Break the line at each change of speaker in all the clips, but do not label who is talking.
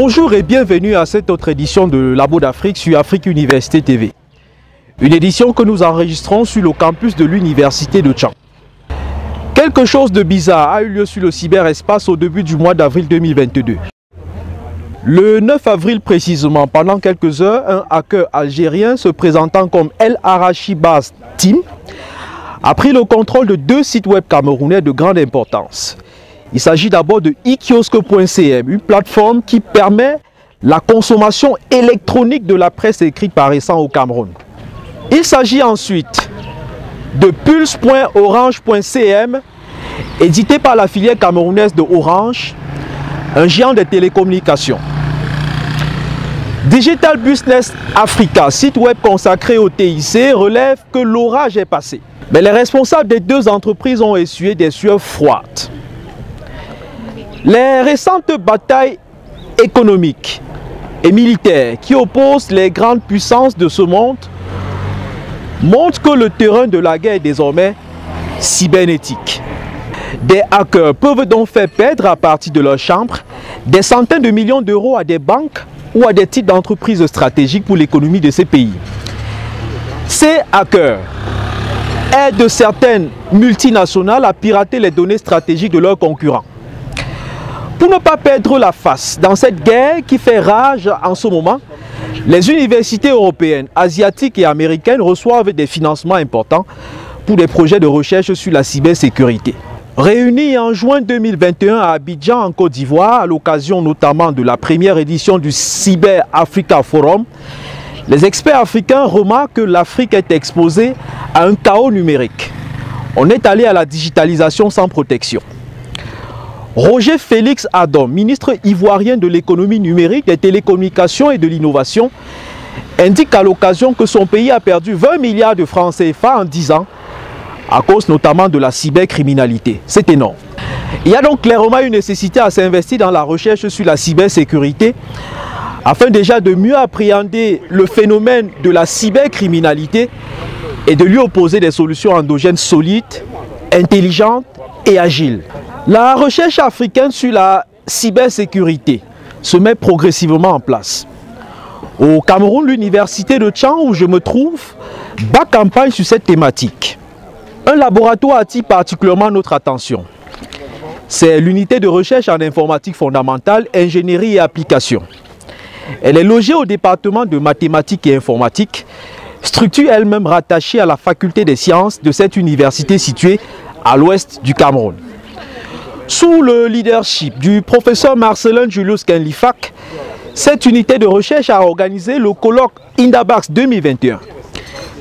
Bonjour et bienvenue à cette autre édition de Labo d'Afrique sur Afrique Université TV. Une édition que nous enregistrons sur le campus de l'Université de Tchang. Quelque chose de bizarre a eu lieu sur le cyberespace au début du mois d'avril 2022. Le 9 avril précisément, pendant quelques heures, un hacker algérien se présentant comme El Arachi Baz Team a pris le contrôle de deux sites web camerounais de grande importance. Il s'agit d'abord de ikiosque.cm, une plateforme qui permet la consommation électronique de la presse écrite paraissant au Cameroun. Il s'agit ensuite de pulse.orange.cm, édité par la filière camerounaise de Orange, un géant de télécommunications. Digital Business Africa, site web consacré au TIC, relève que l'orage est passé. Mais les responsables des deux entreprises ont essuyé des sueurs froides. Les récentes batailles économiques et militaires qui opposent les grandes puissances de ce monde montrent que le terrain de la guerre est désormais cybernétique. Des hackers peuvent donc faire perdre à partir de leur chambre des centaines de millions d'euros à des banques ou à des titres d'entreprises stratégiques pour l'économie de ces pays. Ces hackers aident certaines multinationales à pirater les données stratégiques de leurs concurrents. Pour ne pas perdre la face dans cette guerre qui fait rage en ce moment, les universités européennes, asiatiques et américaines reçoivent des financements importants pour des projets de recherche sur la cybersécurité. Réunis en juin 2021 à Abidjan en Côte d'Ivoire, à l'occasion notamment de la première édition du Cyber Africa Forum, les experts africains remarquent que l'Afrique est exposée à un chaos numérique. On est allé à la digitalisation sans protection. Roger Félix Adom, ministre ivoirien de l'économie numérique, des télécommunications et de l'innovation, indique à l'occasion que son pays a perdu 20 milliards de francs CFA en 10 ans, à cause notamment de la cybercriminalité. C'est énorme. Il y a donc clairement une nécessité à s'investir dans la recherche sur la cybersécurité, afin déjà de mieux appréhender le phénomène de la cybercriminalité et de lui opposer des solutions endogènes solides, intelligentes et agiles. La recherche africaine sur la cybersécurité se met progressivement en place. Au Cameroun, l'université de Tchang, où je me trouve, bat campagne sur cette thématique. Un laboratoire attire particulièrement notre attention. C'est l'unité de recherche en informatique fondamentale, ingénierie et application. Elle est logée au département de mathématiques et informatique, structure elle-même rattachée à la faculté des sciences de cette université située à l'ouest du Cameroun. Sous le leadership du professeur Marcelin Julius Kenlifak, cette unité de recherche a organisé le colloque Indabax 2021.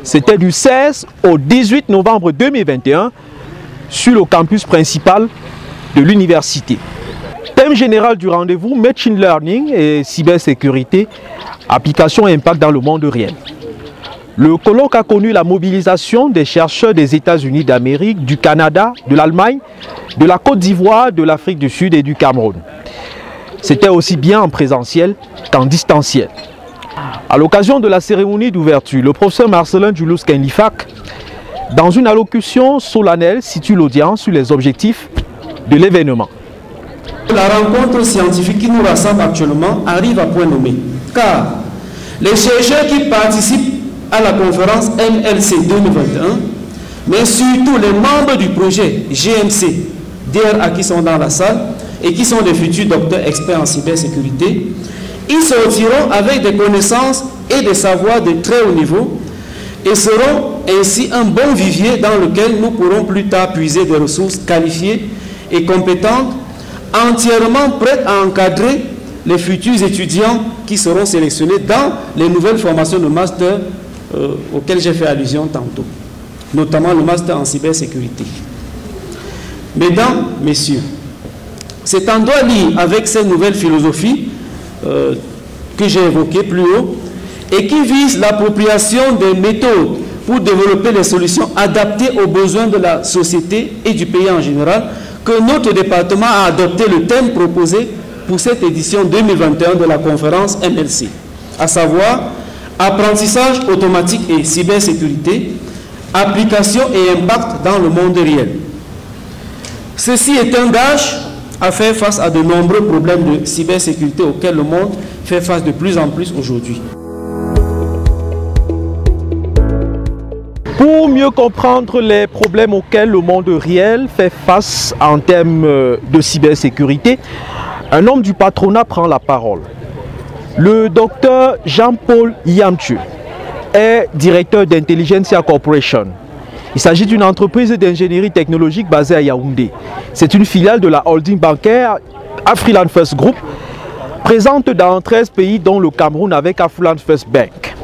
C'était du 16 au 18 novembre 2021 sur le campus principal de l'université. Thème général du rendez-vous, Machine Learning et cybersécurité, application et impact dans le monde réel. Le colloque a connu la mobilisation des chercheurs des États-Unis d'Amérique, du Canada, de l'Allemagne, de la Côte d'Ivoire, de l'Afrique du Sud et du Cameroun. C'était aussi bien en présentiel qu'en distanciel. À l'occasion de la cérémonie d'ouverture, le professeur Marcelin Julius Kenlifak, dans une allocution solennelle, situe l'audience sur les objectifs de l'événement.
La rencontre scientifique qui nous rassemble actuellement arrive à point nommé, car les chercheurs qui participent à la conférence MLC 2021, mais surtout les membres du projet GMC, DRA qui sont dans la salle et qui sont des futurs docteurs experts en cybersécurité, ils sortiront avec des connaissances et des savoirs de très haut niveau et seront ainsi un bon vivier dans lequel nous pourrons plus tard puiser des ressources qualifiées et compétentes, entièrement prêtes à encadrer les futurs étudiants qui seront sélectionnés dans les nouvelles formations de master auxquelles j'ai fait allusion tantôt, notamment le master en cybersécurité. Mesdames, Messieurs, c'est en doigt lié avec ces nouvelles philosophies que j'ai évoquées plus haut et qui visent l'appropriation des méthodes pour développer les solutions adaptées aux besoins de la société et du pays en général que notre département a adopté le thème proposé pour cette édition 2021 de la conférence MLC, à savoir apprentissage automatique et cybersécurité, application et impact dans le monde réel. Ceci est un gage à faire face à de nombreux problèmes de cybersécurité auxquels le monde fait face de plus en plus aujourd'hui.
Pour mieux comprendre les problèmes auxquels le monde réel fait face en termes de cybersécurité, un homme du patronat prend la parole. Le docteur Jean-Paul Yamchu est directeur d'Intelligentsia Corporation. Il s'agit d'une entreprise d'ingénierie technologique basée à Yaoundé. C'est une filiale de la holding bancaire Afriland First Group, présente dans 13 pays dont le Cameroun avec Afriland First Bank.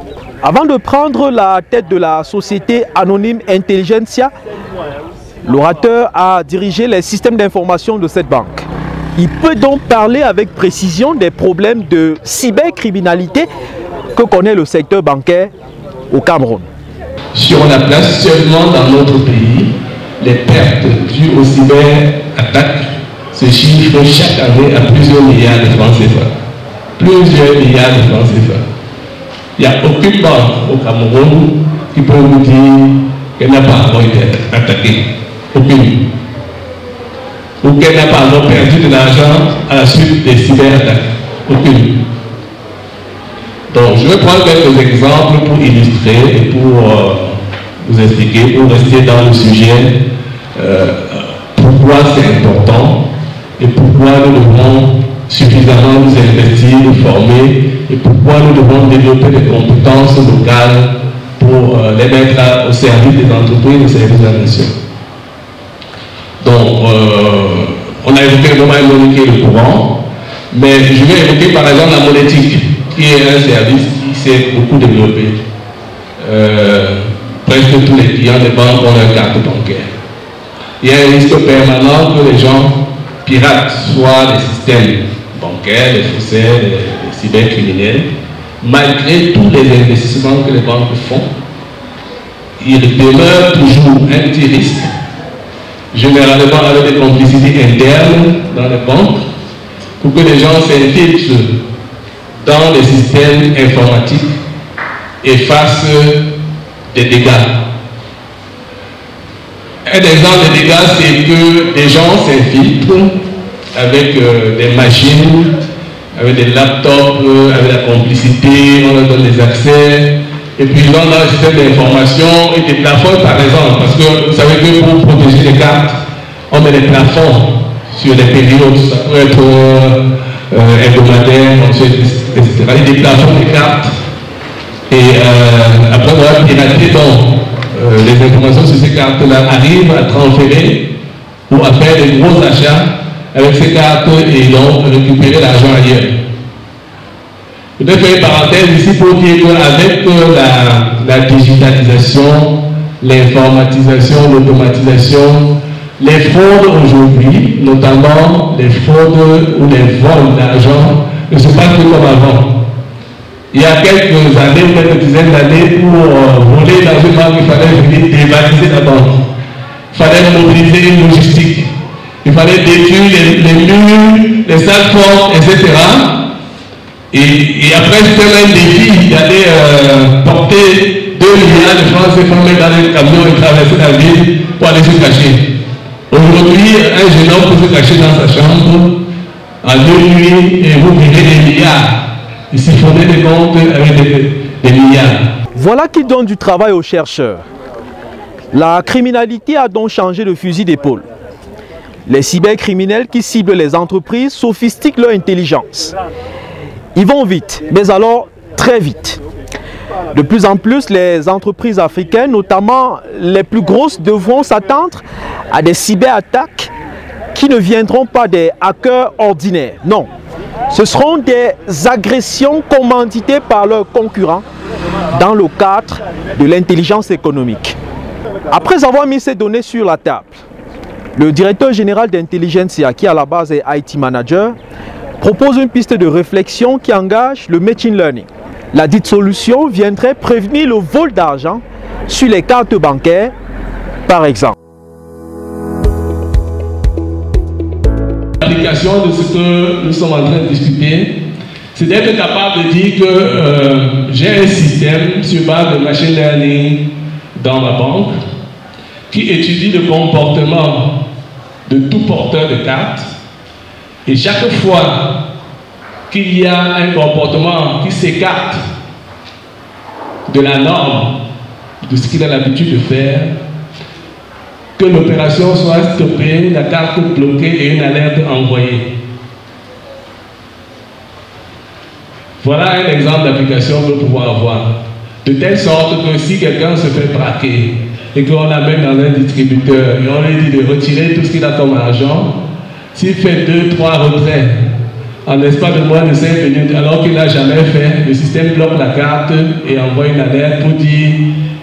Avant de prendre la tête de la société anonyme Intelligentsia, l'orateur a dirigé les systèmes d'information de cette banque. Il peut donc parler avec précision des problèmes de cybercriminalité que connaît le secteur bancaire au Cameroun.
Sur la place seulement dans notre pays, les pertes dues aux cyberattaques se chiffrent chaque année à plusieurs milliards de francs CFA. Plusieurs milliards de francs CFA. Il n'y a aucune banque au Cameroun qui peut vous dire qu'elle n'a pas encore été attaquée. Aucune. Ou qu'elle n'a pas encore perdu de l'argent à la suite des cyberattaques. Aucune. Donc, je vais prendre quelques exemples pour illustrer et pour vous expliquer, pour rester dans le sujet, pourquoi c'est important et pourquoi nous devons suffisamment nous investir, nous former et pourquoi nous devons développer des compétences locales pour les mettre au service des entreprises, au service de la nation. Donc, on a évoqué le moment économique et le courant, mais je vais évoquer par exemple la monétique, qui est un service qui s'est beaucoup développé. Presque tous les clients des banques ont leur carte bancaire. Il y a un risque permanent que les gens piratent soit les systèmes bancaires, les faussaires, les cybercriminels. Malgré tous les investissements que les banques font, il demeure toujours un petit risque, généralement avec des complicités internes dans les banques, pour que les gens s'infiltrent dans les systèmes informatiques et fassent des dégâts. Un exemple de dégâts, c'est que des gens s'infiltrent avec des machines, avec des laptops, avec la complicité, on leur donne des accès, et puis ils ont dans le système d'information et des plafonds par exemple, parce que vous savez que pour protéger les cartes, on met des plafonds sur les périodes, ça peut être hebdomadaire, etc. Il y a des plafonds des cartes, et après on va pirater, donc les informations sur ces cartes-là arrivent à transférer ou à faire des gros achats avec ces cartes et donc récupérer l'argent ailleurs. Je vais faire une parenthèse ici pour dire qu'avec la digitalisation, l'informatisation, l'automatisation, les fraudes aujourd'hui, notamment les fraudes ou les vols d'argent, ne se passent plus comme avant. Il y a quelques années, quelques dizaines d'années, pour voler dans une banque, il fallait venir dévaliser la banque. Il fallait mobiliser une logistique. Il fallait détruire les murs, les salles fortes, etc. Et après, c'était un défi d'aller porter 2 milliards de francs CFA dans les camions et traverser la ville pour aller se cacher. Aujourd'hui, un jeune homme peut se cacher dans sa chambre en 2 nuits et vous vivez des milliards. Il siphonnait des comptes avec des milliards.
Voilà qui donne du travail aux chercheurs. La criminalité a donc changé de fusil d'épaule. Les cybercriminels qui ciblent les entreprises sophistiquent leur intelligence. Ils vont vite, mais alors très vite. De plus en plus, les entreprises africaines, notamment les plus grosses, devront s'attendre à des cyberattaques qui ne viendront pas des hackers ordinaires. Non, ce seront des agressions commanditées par leurs concurrents dans le cadre de l'intelligence économique. Après avoir mis ces données sur la table, le directeur général d'Intelligentsia, qui à la base est IT Manager, propose une piste de réflexion qui engage le machine learning. La dite solution viendrait prévenir le vol d'argent sur les cartes bancaires, par exemple.
L'application de ce que nous sommes en train de discuter, c'est d'être capable de dire que j'ai un système sur base de machine learning dans ma banque qui étudie le comportement de tout porteur de carte Et chaque fois qu'il y a un comportement qui s'écarte de la norme, de ce qu'il a l'habitude de faire, que l'opération soit stoppée, la carte bloquée et une alerte envoyée. Voilà un exemple d'application que nous pouvons avoir. De telle sorte que si quelqu'un se fait braquer et qu'on l'amène dans un distributeur et on lui dit de retirer tout ce qu'il a comme argent, s'il fait 2-3 retraits en l'espace de moins de 5 minutes, alors qu'il n'a jamais fait, le système bloque la carte et envoie une alerte pour dire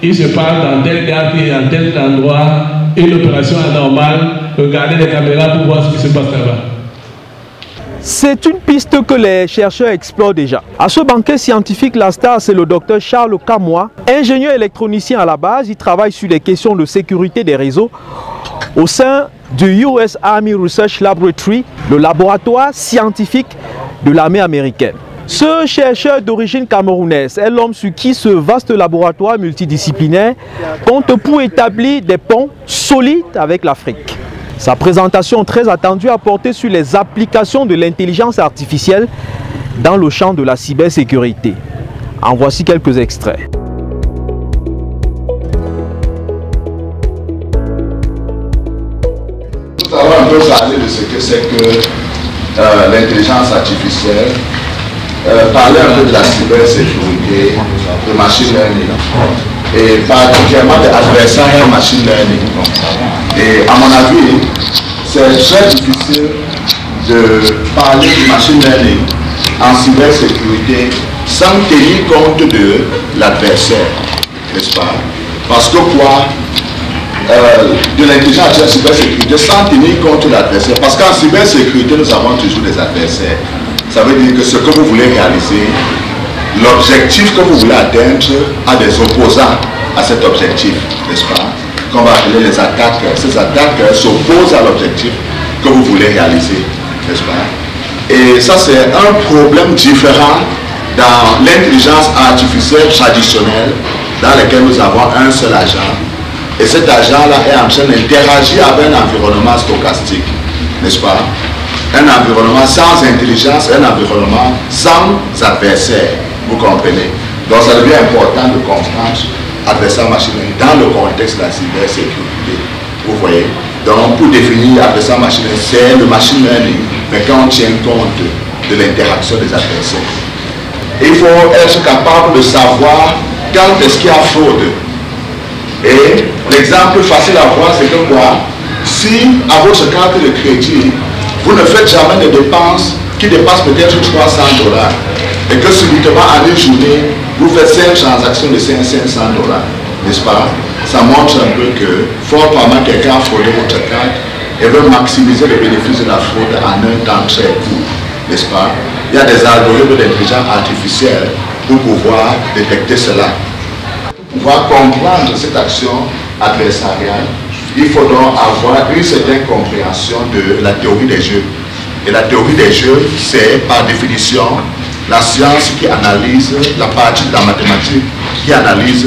il se passe dans tel gare et dans tel endroit, une opération anormale, regardez les caméras pour voir ce qui se passe là-bas.
C'est une piste que les chercheurs explorent déjà. À ce banquet scientifique, la star, c'est le docteur Charles Kamois, ingénieur électronicien à la base. Il travaille sur les questions de sécurité des réseaux au sein du US Army Research Laboratory, le laboratoire scientifique de l'armée américaine. Ce chercheur d'origine camerounaise est l'homme sur qui ce vaste laboratoire multidisciplinaire compte pour établir des ponts solides avec l'Afrique. Sa présentation très attendue a porté sur les applications de l'intelligence artificielle dans le champ de la cybersécurité. En voici quelques extraits.
Nous allons un peu parler de ce que c'est que l'intelligence artificielle, parler un peu de la cybersécurité, de machine learning, et particulièrement de adversarial machine learning. Et à mon avis, c'est très difficile de parler de machine learning en cybersécurité sans tenir compte de l'adversaire, n'est-ce pas? Parce que quoi? De l'intelligence artificielle en cybersécurité sans tenir compte de l'adversaire. Parce qu'en cybersécurité, nous avons toujours des adversaires. Ça veut dire que ce que vous voulez réaliser, l'objectif que vous voulez atteindre a des opposants à cet objectif, n'est-ce pas? Qu'on va appeler les attaques. Ces attaques s'opposent à l'objectif que vous voulez réaliser, n'est-ce pas? Et ça, c'est un problème différent dans l'intelligence artificielle traditionnelle dans laquelle nous avons un seul agent. Et cet agent-là est en train d'interagir avec un environnement stochastique, n'est-ce pas? Un environnement sans intelligence, un environnement sans adversaire, vous comprenez? Donc ça devient important de comprendre adversaire machine learning dans le contexte de la cybersécurité, vous voyez? Donc pour définir adversaire machine learning, c'est le machine learning, mais quand on tient compte de l'interaction des adversaires. Il faut être capable de savoir quand est-ce qu'il y a fraude. Et l'exemple facile à voir, c'est que quoi? Si à votre carte de crédit, vous ne faites jamais de dépenses qui dépassent peut-être $300 et que subitement en une journée, vous faites 5 transactions de $500, n'est-ce pas? Ça montre un peu que, fort probablement, quelqu'un a fraudé votre carte et veut maximiser le bénéfice de la fraude en un temps très court, n'est-ce pas? Il y a des algorithmes d'intelligence artificielle pour pouvoir détecter cela. Pour pouvoir comprendre cette action adversariale, il faut donc avoir une certaine compréhension de la théorie des jeux. Et la théorie des jeux, c'est par définition la science qui analyse la partie de la mathématique, qui analyse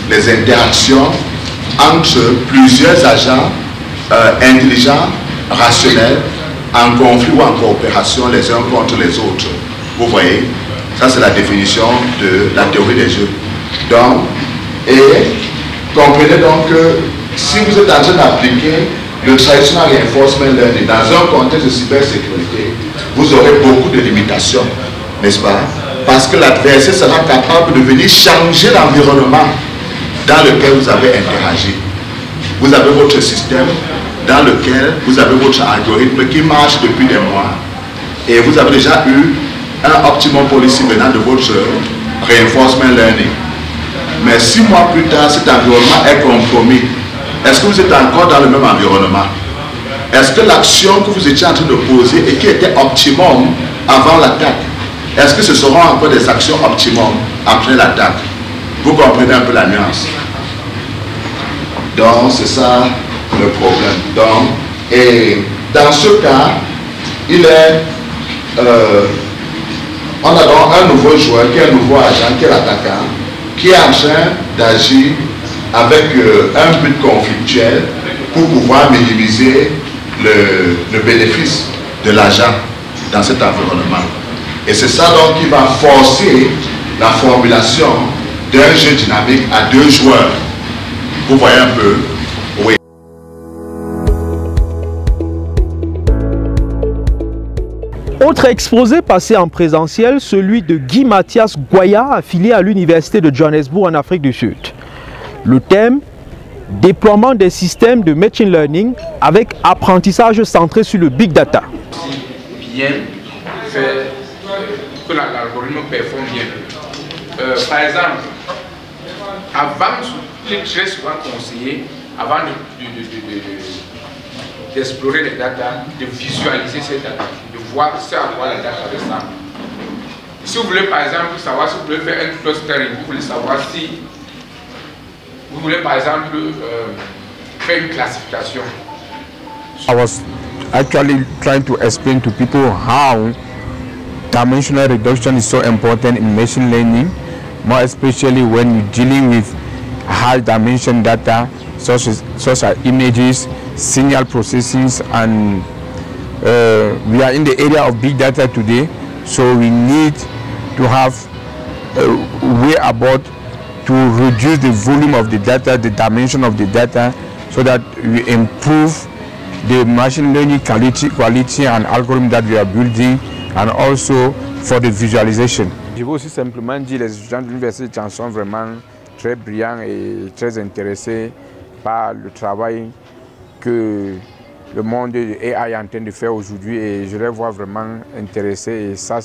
les interactions entre plusieurs agents intelligents, rationnels, en conflit ou en coopération les uns contre les autres. Vous voyez, ça c'est la définition de la théorie des jeux. Donc, et comprenez donc que si vous êtes en train d'appliquer le traditional reinforcement learning dans un contexte de cybersécurité, vous aurez beaucoup de limitations, n'est-ce pas? Parce que l'adversaire sera capable de venir changer l'environnement dans lequel vous avez interagi. Vous avez votre système dans lequel vous avez votre algorithme qui marche depuis des mois et vous avez déjà eu un optimum policy venant de votre reinforcement learning. Mais 6 mois plus tard, cet environnement est compromis. Est-ce que vous êtes encore dans le même environnement? Est-ce que l'action que vous étiez en train de poser et qui était optimum avant l'attaque, est-ce que ce seront encore des actions optimum après l'attaque? Vous comprenez un peu la nuance. Donc, c'est ça le problème. Donc, et dans ce cas, il est... on a donc un nouveau joueur qui est un nouveau agent, qui est l'attaquant, qui est en train d'agir avec un but conflictuel pour pouvoir minimiser le bénéfice de l'agent dans cet environnement. Et c'est ça donc qui va forcer la formulation d'un jeu dynamique à 2 joueurs. Vous voyez un peu. Oui.
Autre exposé passé en présentiel, celui de Guy Mathias Goya, affilié à l'Université de Johannesburg en Afrique du Sud. Le thème, déploiement des systèmes de machine learning avec apprentissage centré sur le big data.
Bien faire que l'algorithme performe bien. Par exemple, avant, il est très souvent conseillé, avant d'explorer les data, de visualiser ces data, de voir ce à quoi la data ressemble. Si vous voulez par exemple savoir si vous voulez faire un clustering, vous voulez savoir si vous voulez par exemple faire une classification.
I was actually trying to explain to people how dimensional reduction is so important in machine learning, more especially when you're dealing with high dimension data such as images, signal processing, and we are in the area of big data today, so we need to have a way about to reduce the volume of the data, the dimension of the data, so that we improve the machine learning quality and algorithm that we are building, and also for the visualization. Je veux aussi simplement dire les étudiants de l'université de Chang sont vraiment très brillants et très intéressés par le travail que le monde de AI est en train de faire aujourd'hui, et je les vois vraiment intéressés, et ça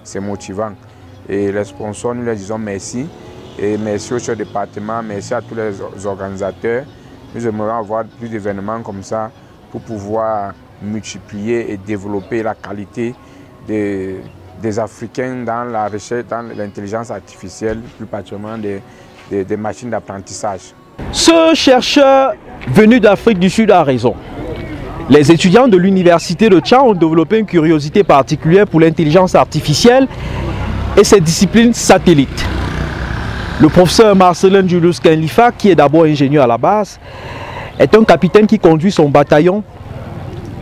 c'est motivant. Et les sponsors, nous leur disons merci, et merci au chef de département, merci à tous les organisateurs. Nous aimerions avoir plus d'événements comme ça pour pouvoir multiplier et développer la qualité des Africains dans la recherche, dans l'intelligence artificielle, plus particulièrement des machines d'apprentissage.
Ce chercheur venu d'Afrique du Sud a raison. Les étudiants de l'université de Tchad ont développé une curiosité particulière pour l'intelligence artificielle et ses disciplines satellites. Le professeur Marcelin Julius Kenlifa, qui est d'abord ingénieur à la base, est un capitaine qui conduit son bataillon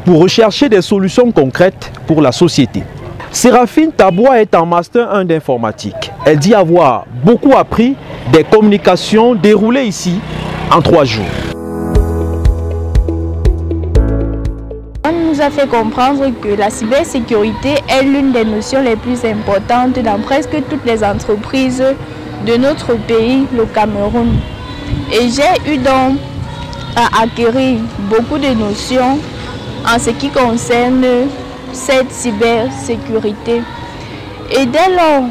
pour rechercher des solutions concrètes pour la société. Séraphine Taboua est en master 1 d'informatique. Elle dit avoir beaucoup appris des communications déroulées ici en 3 jours.
On nous a fait comprendre que la cybersécurité est l'une des notions les plus importantes dans presque toutes les entreprises de notre pays, le Cameroun. Et j'ai eu donc à acquérir beaucoup de notions en ce qui concerne cette cybersécurité. Et dès lors,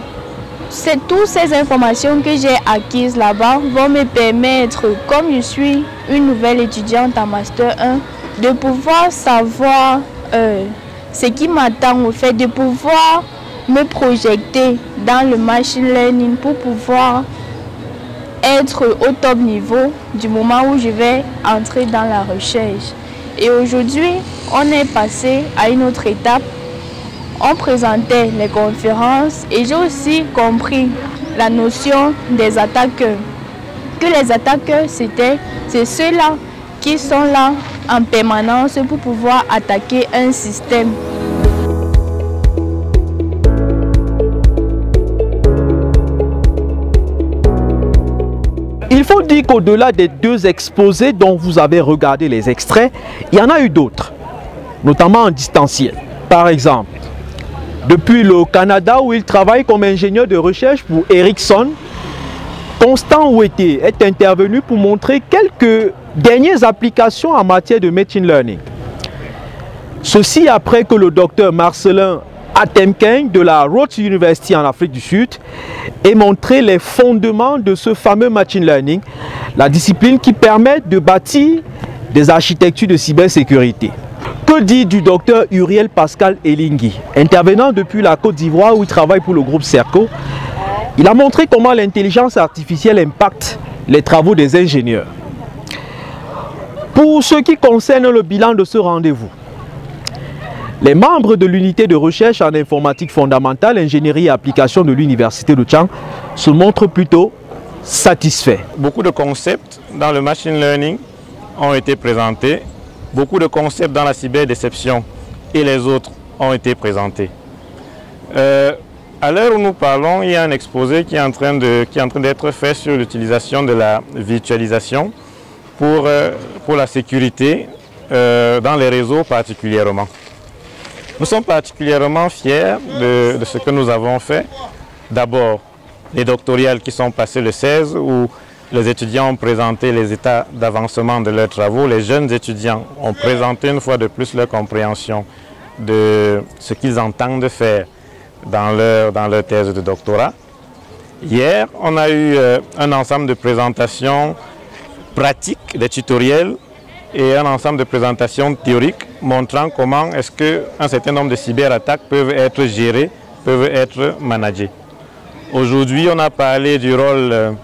toutes ces informations que j'ai acquises là-bas vont me permettre, comme je suis une nouvelle étudiante en Master 1, de pouvoir savoir ce qui m'attend au fait, de pouvoir me projeter dans le machine learning pour pouvoir être au top niveau du moment où je vais entrer dans la recherche. Et aujourd'hui, on est passé à une autre étape. On présentait les conférences et j'ai aussi compris la notion des attaqueurs. Que les attaqueurs, c'est ceux-là qui sont là en permanence pour pouvoir attaquer un système.
Il faut dire qu'au-delà des 2 exposés dont vous avez regardé les extraits, il y en a eu d'autres, notamment en distanciel. Par exemple, depuis le Canada où il travaille comme ingénieur de recherche pour Ericsson, Constant Ouetté est intervenu pour montrer quelques dernières applications en matière de machine learning. Ceci après que le docteur Marcelin Atemkeng de la Rhodes University en Afrique du Sud ait montré les fondements de ce fameux machine learning, la discipline qui permet de bâtir des architectures de cybersécurité. Que dit du docteur Uriel Pascal Elingui, intervenant depuis la Côte d'Ivoire où il travaille pour le groupe Cerco? Il a montré comment l'intelligence artificielle impacte les travaux des ingénieurs. Pour ce qui concerne le bilan de ce rendez-vous, les membres de l'unité de recherche en informatique fondamentale, ingénierie et application de l'université de Tchang se montrent plutôt satisfaits.
Beaucoup de concepts dans le machine learning ont été présentés. Beaucoup de concepts dans la cyberdéception et les autres ont été présentés. À l'heure où nous parlons, il y a un exposé qui est en train d'être fait sur l'utilisation de la virtualisation pour la sécurité dans les réseaux particulièrement. Nous sommes particulièrement fiers de ce que nous avons fait. D'abord, les doctorales qui sont passées le 16, où les étudiants ont présenté les états d'avancement de leurs travaux. Les jeunes étudiants ont présenté une fois de plus leur compréhension de ce qu'ils entendent faire dans leur thèse de doctorat. Hier, on a eu un ensemble de présentations pratiques, des tutoriels et un ensemble de présentations théoriques montrant comment est-ce qu'un certain nombre de cyberattaques peuvent être gérées, peuvent être managées. Aujourd'hui, on a parlé du rôle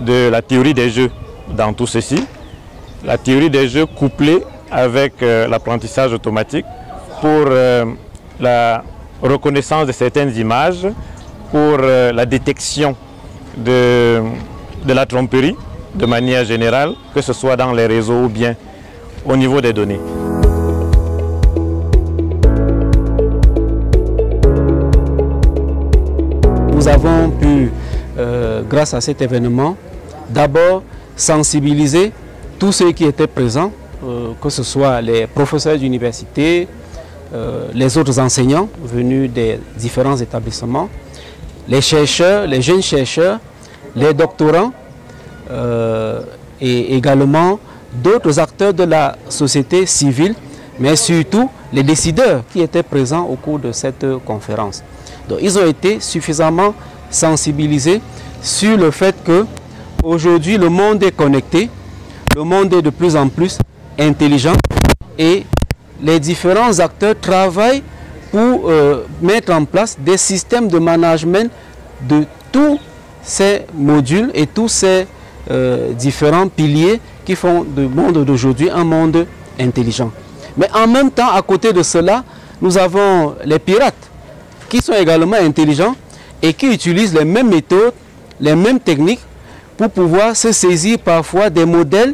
de la théorie des jeux dans tout ceci. La théorie des jeux couplée avec l'apprentissage automatique pour la reconnaissance de certaines images, pour la détection de la tromperie de manière générale, que ce soit dans les réseaux ou bien au niveau des données.
Nous avons pu, grâce à cet événement, d'abord sensibiliser tous ceux qui étaient présents, que ce soit les professeurs d'université, les autres enseignants venus des différents établissements, les chercheurs, les jeunes chercheurs, les doctorants et également d'autres acteurs de la société civile, mais surtout les décideurs qui étaient présents au cours de cette conférence. Donc, ils ont été suffisamment sensibilisés sur le fait que aujourd'hui le monde est connecté, le monde est de plus en plus intelligent et les différents acteurs travaillent pour mettre en place des systèmes de management de tous ces modules et tous ces différents piliers qui font du monde d'aujourd'hui un monde intelligent. Mais en même temps, à côté de cela, nous avons les pirates qui sont également intelligents et qui utilisent les mêmes méthodes, les mêmes techniques pour pouvoir se saisir parfois des modèles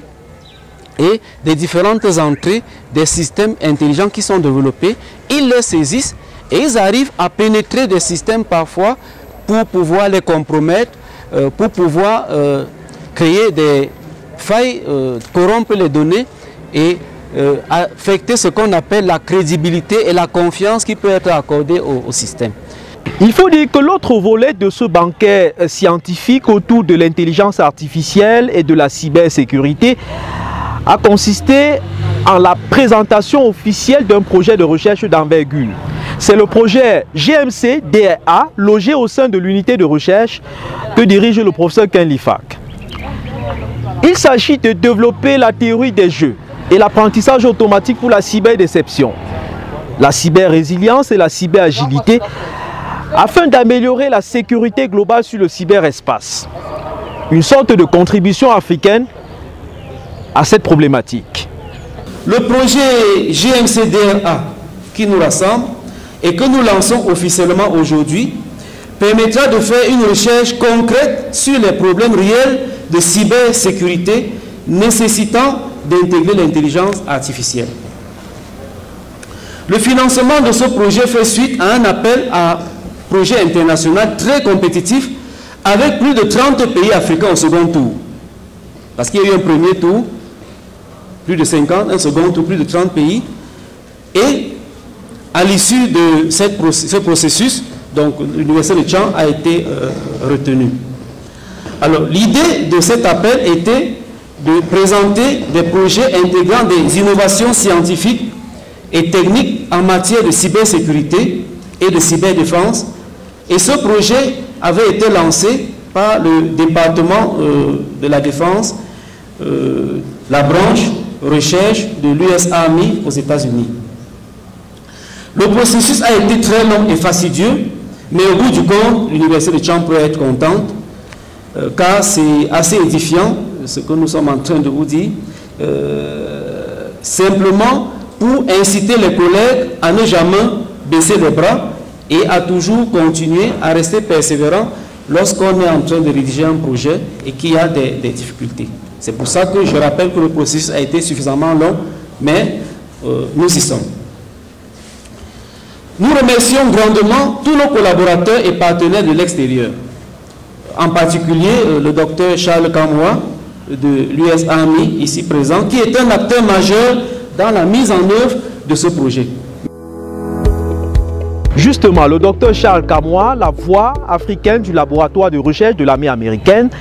et des différentes entrées des systèmes intelligents qui sont développés. Ils les saisissent et ils arrivent à pénétrer des systèmes parfois pour pouvoir les compromettre, pour pouvoir créer des failles, corrompre les données et affecter ce qu'on appelle la crédibilité et la confiance qui peut être accordée au système.
Il faut dire que l'autre volet de ce banquet scientifique autour de l'intelligence artificielle et de la cybersécurité a consisté en la présentation officielle d'un projet de recherche d'envergure. C'est le projet GMC-DRA, logé au sein de l'unité de recherche que dirige le professeur Ken Lifak. Il s'agit de développer la théorie des jeux et l'apprentissage automatique pour la cyberdéception, la cyber-résilience et la cyber-agilité, afin d'améliorer la sécurité globale sur le cyberespace. Une sorte de contribution africaine à cette problématique.
Le projet GMC-DRA qui nous rassemble et que nous lançons officiellement aujourd'hui permettra de faire une recherche concrète sur les problèmes réels de cybersécurité nécessitant d'intégrer l'intelligence artificielle. Le financement de ce projet fait suite à un appel à projet international très compétitif avec plus de 30 pays africains au second tour. Parce qu'il y a eu un premier tour, plus de 50, un second tour, plus de 30 pays. Et à l'issue de ce processus, donc l'Université de Tchang a été retenue. Alors l'idée de cet appel était de présenter des projets intégrant des innovations scientifiques et techniques en matière de cybersécurité et de cyberdéfense. Et ce projet avait été lancé par le département de la défense, la branche recherche de l'US Army aux États-Unis. Le processus a été très long et fastidieux, mais au bout du compte, l'Université de Tchang peut être contente, car c'est assez édifiant ce que nous sommes en train de vous dire, simplement pour inciter les collègues à ne jamais baisser les bras et à toujours continuer à rester persévérant lorsqu'on est en train de rédiger un projet et qu'il y a des difficultés. C'est pour ça que je rappelle que le processus a été suffisamment long, mais nous y sommes. Nous remercions grandement tous nos collaborateurs et partenaires de l'extérieur, en particulier le docteur Charles Kamoa de l'US Army, ici présent, qui est un acteur majeur dans la mise en œuvre de ce projet.
Justement, le docteur Charles Kamoa, la voix africaine du laboratoire de recherche de l'armée américaine,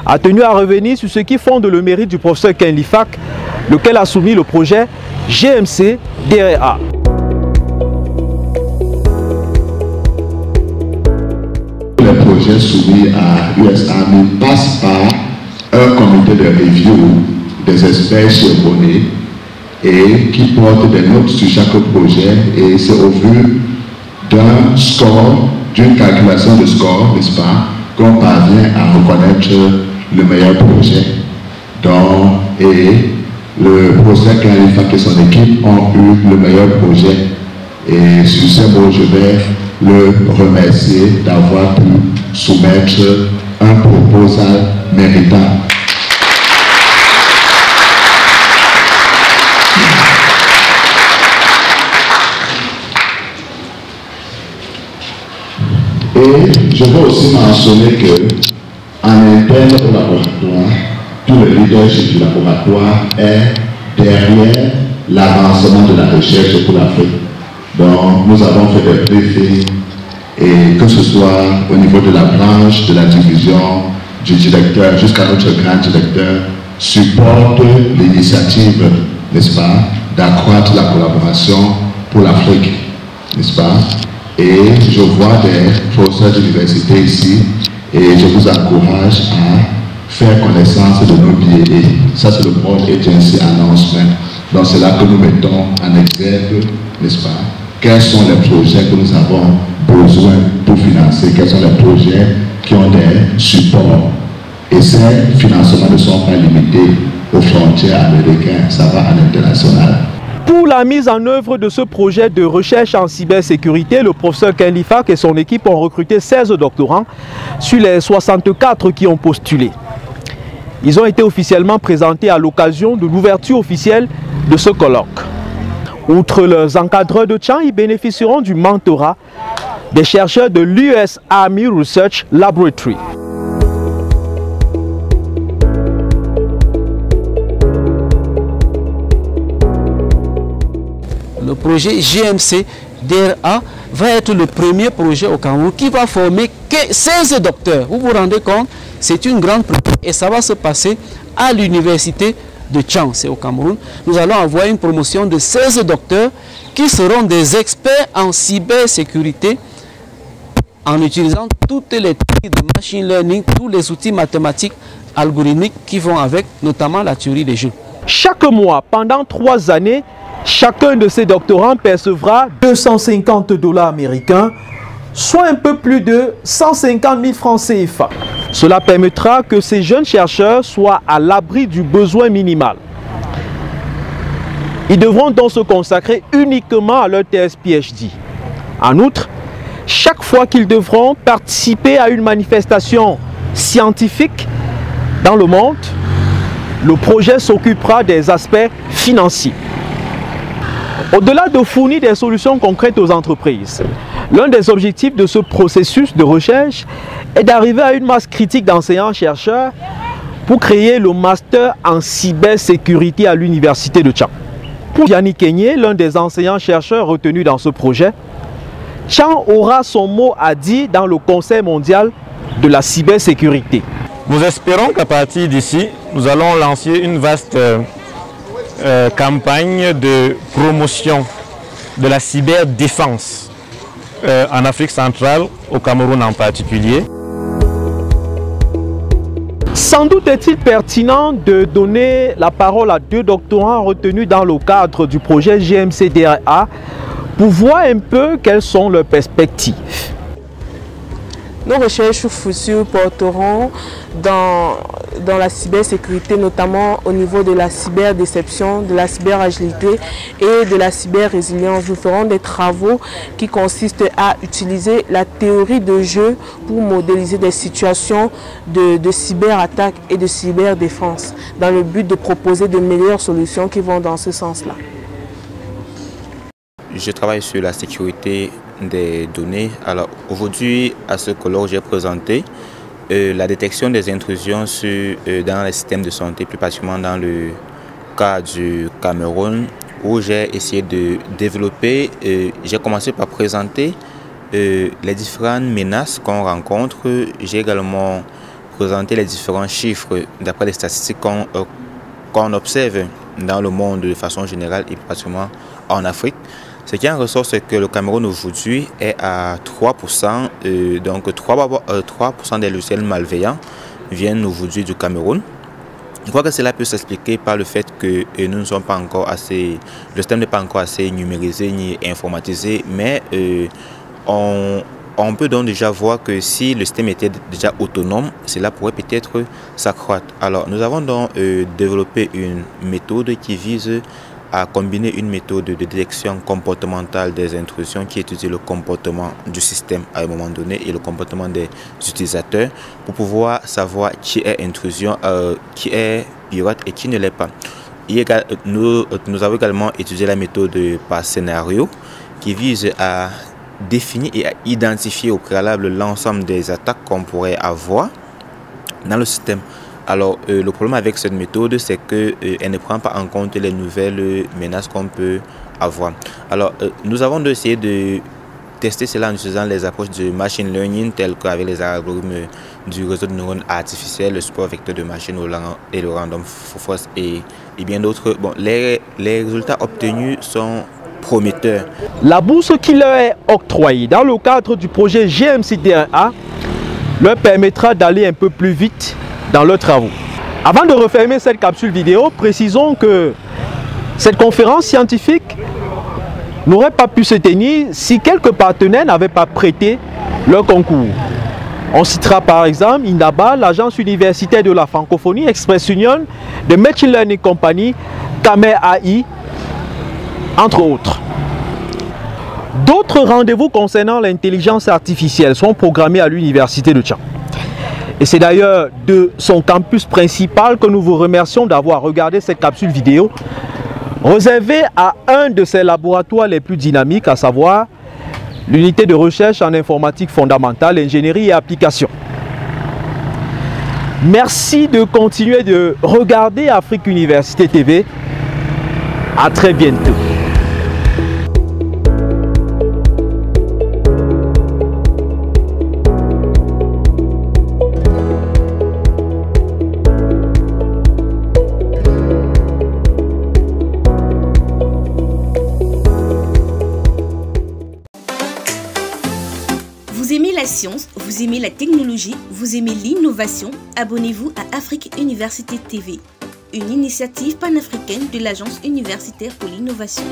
a tenu à revenir sur ce qui fonde le mérite du professeur Ken Lifak, lequel a soumis le projet GMC-DRA.
Les projets soumis à US Army passent par un comité de review des experts chevronnés et qui portent des notes sur chaque projet, et c'est au vu d'un score, d'une calculation de score, n'est-ce pas, qu'on parvient à reconnaître le meilleur projet. Donc, et le professeur Ken Lifak et son équipe ont eu le meilleur projet. Et sur ces mots, je vais le remercier d'avoir pu soumettre un proposal méritant. Et je veux aussi mentionner que en interne au laboratoire, tout le leadership du laboratoire est derrière l'avancement de la recherche pour l'Afrique. Donc nous avons fait des briefings, et que ce soit au niveau de la branche, de la division, du directeur jusqu'à notre grand directeur, supporte l'initiative, n'est-ce pas, d'accroître la collaboration pour l'Afrique, n'est-ce pas? Et je vois des professeurs d'université ici, et je vous encourage à faire connaissance de nos billets. Et ça, c'est le Board Agency Announcement. Donc c'est là que nous mettons en exergue, n'est-ce pas, quels sont les projets que nous avons besoin pour financer, quels sont les projets qui ont des supports. Et ces financements ne sont pas limités aux frontières américaines, ça va à l'international.
Pour la mise en œuvre de ce projet de recherche en cybersécurité, le professeur Ken Lifak et son équipe ont recruté 16 doctorants sur les 64 qui ont postulé. Ils ont été officiellement présentés à l'occasion de l'ouverture officielle de ce colloque. Outre leurs encadreurs de Tchang, ils bénéficieront du mentorat des chercheurs de l'US Army Research Laboratory.
Le projet GMC-DRA va être le premier projet au Cameroun qui va former que 16 docteurs. Vous vous rendez compte? C'est une grande première et ça va se passer à l'université de Tchang, c'est au Cameroun. Nous allons avoir une promotion de 16 docteurs qui seront des experts en cybersécurité en utilisant toutes les techniques de machine learning, tous les outils mathématiques, algorithmiques qui vont avec, notamment la théorie des jeux.
Chaque mois, pendant 3 années, chacun de ces doctorants percevra 250 $ américains, soit un peu plus de 150 000 francs CFA. Cela permettra que ces jeunes chercheurs soient à l'abri du besoin minimal. Ils devront donc se consacrer uniquement à leur thèse PhD. En outre, chaque fois qu'ils devront participer à une manifestation scientifique dans le monde, le projet s'occupera des aspects financiers. Au-delà de fournir des solutions concrètes aux entreprises, l'un des objectifs de ce processus de recherche est d'arriver à une masse critique d'enseignants-chercheurs pour créer le master en cybersécurité à l'université de Tchang. Pour Yannick Kenyé, l'un des enseignants-chercheurs retenus dans ce projet, Tchang aura son mot à dire dans le Conseil mondial de la cybersécurité.
Nous espérons qu'à partir d'ici, nous allons lancer une vaste campagne de promotion de la cyberdéfense en Afrique centrale, au Cameroun en particulier.
Sans doute est-il pertinent de donner la parole à 2 doctorants retenus dans le cadre du projet GMC-DRA pour voir un peu quelles sont leurs perspectives.
Nos recherches futures porteront dans la cybersécurité, notamment au niveau de la cyberdéception, de la cyberagilité et de la cyberrésilience. Nous ferons des travaux qui consistent à utiliser la théorie de jeu pour modéliser des situations de cyberattaque et de cyberdéfense, dans le but de proposer de meilleures solutions qui vont dans ce sens-là.
je travaille sur la sécurité des données. Alors aujourd'hui, à ce colloque, j'ai présenté la détection des intrusions dans les systèmes de santé, plus particulièrement dans le cas du Cameroun, où j'ai essayé de développer, j'ai commencé par présenter les différentes menaces qu'on rencontre. J'ai également présenté les différents chiffres d'après les statistiques qu'on observe dans le monde de façon générale et particulièrement en Afrique. Ce qui en ressort, c'est que le Cameroun aujourd'hui est à 3%, donc 3% des logiciels malveillants viennent aujourd'hui du Cameroun. Je crois que cela peut s'expliquer par le fait que nous ne sommes pas encore assez, le système n'est pas encore assez numérisé ni informatisé, mais on peut donc déjà voir que si le système était déjà autonome, cela pourrait peut-être s'accroître. Alors nous avons donc développé une méthode qui vise à combiner une méthode de détection comportementale des intrusions qui étudie le comportement du système à un moment donné et le comportement des utilisateurs pour pouvoir savoir qui est intrusion, qui est pirate et qui ne l'est pas. Nous avons également étudié la méthode par scénario qui vise à définir et à identifier au préalable l'ensemble des attaques qu'on pourrait avoir dans le système. Alors, le problème avec cette méthode, c'est qu'elle ne prend pas en compte les nouvelles menaces qu'on peut avoir. Alors, nous avons essayé de tester cela en utilisant les approches de machine learning, telles qu'avec les algorithmes du réseau de neurones artificiels, le support vecteur de machine et le random forest et bien d'autres. Bon, les résultats obtenus sont prometteurs.
La bourse qui leur est octroyée dans le cadre du projet GMCT1A leur permettra d'aller un peu plus vite dans leurs travaux. Avant de refermer cette capsule vidéo, précisons que cette conférence scientifique n'aurait pas pu se tenir si quelques partenaires n'avaient pas prêté leur concours. On citera par exemple INDABA, l'agence universitaire de la francophonie, Express Union, de Machine Learning Company, Camer AI, entre autres. D'autres rendez-vous concernant l'intelligence artificielle sont programmés à l'université de Tchang. Et c'est d'ailleurs de son campus principal que nous vous remercions d'avoir regardé cette capsule vidéo réservée à un de ses laboratoires les plus dynamiques, à savoir l'unité de recherche en informatique fondamentale, ingénierie et application. Merci de continuer de regarder Afrique Université TV. À très bientôt.
Vous aimez la science, vous aimez la technologie, vous aimez l'innovation, abonnez-vous à Afrique Université TV, une initiative panafricaine de l'Agence universitaire pour l'innovation.